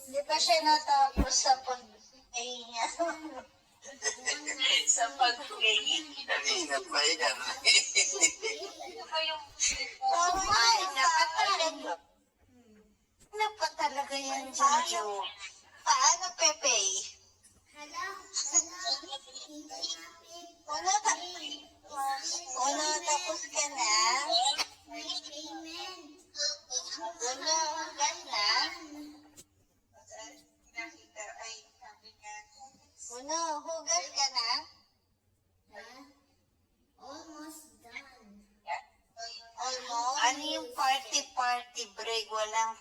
Di ba siya natapos sa pag-pay niya? Sa pag-pay. Kanina pa yan. Ano ba yung Oo nga, napatalaga. Napatalaga yan, Jojo. Paano pepay? Una, tapos ka na. Una, hugas na. Una, hugas ka na. Almost done. Almost. Ano yung party break? Walang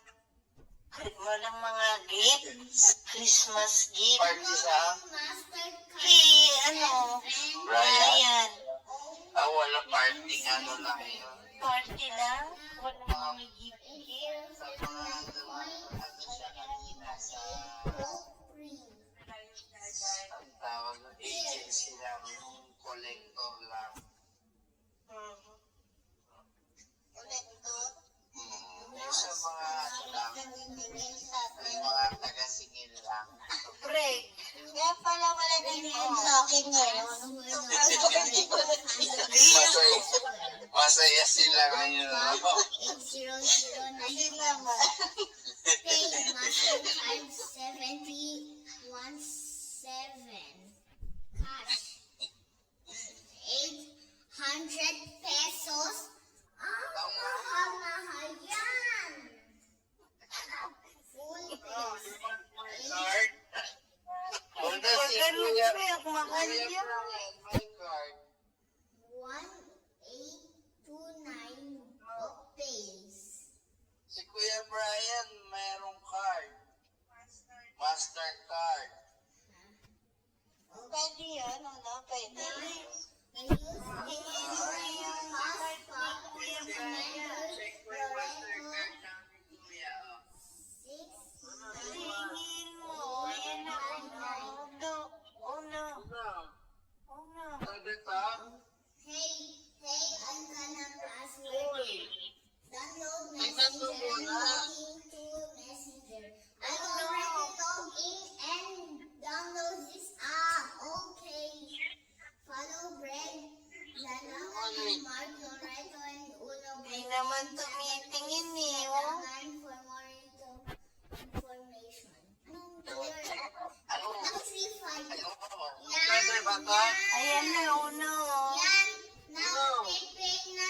mga gifts. Christmas gift. Party sa Mastercard. Brian. Brian. Wala party, ano lang yun. Party lang? Walang mga gift. Sa mga ano siya kanina sa ang tawag ng agency lang, yung collector lang. Collector? Yung sa mga ano lang, yung mga taga-singil lang. Break. Kaya pala wala nangyayari sa akin ngayon. Masaya sila ngayon. No? 8009. Hindi naman. Pay Mastercard 7017. Cash 800 pesos. Mahal yan. Full pay. Card? Wala si Ganun Kuya. siya, mahal Kuya yan. Brian, my card. 1829 pays. Si Kuya Brian, mayroong card. Mastercard. Pwede yan, ano? Pwede. Check mo yung Mastercard namin, Kuya. Tingin mo, yan ang uno. Uno. Uno. Ano to? Hey, I'm gonna password. Download Tingnan mo Messenger. muna. Login to Messenger. I already logged in and download this app. Okay. Follow Greg, Lana, and Mark Loreto, and Uno. Hindi naman tumitingin eh, oh. For more information. Anong clear? Ano? 235. Ano? Yan. Pwede ba to? Ayan na, uno. Yan. Now, pay na.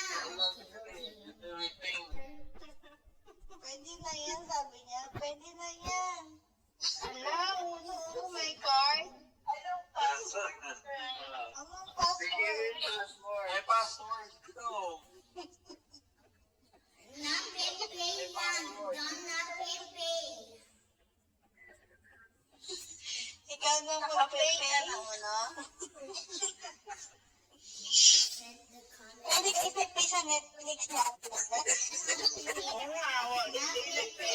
Pwede na yan, sabi niya. Pwede na yan. Ala, uno, may card. Anong password? Anong Sige, password? may password to. Not pay lang. Don't not pay. Ikaw na mag-pay na, uno. Set the contact. Pwede ka ipipay sa Netflix na. Not pay.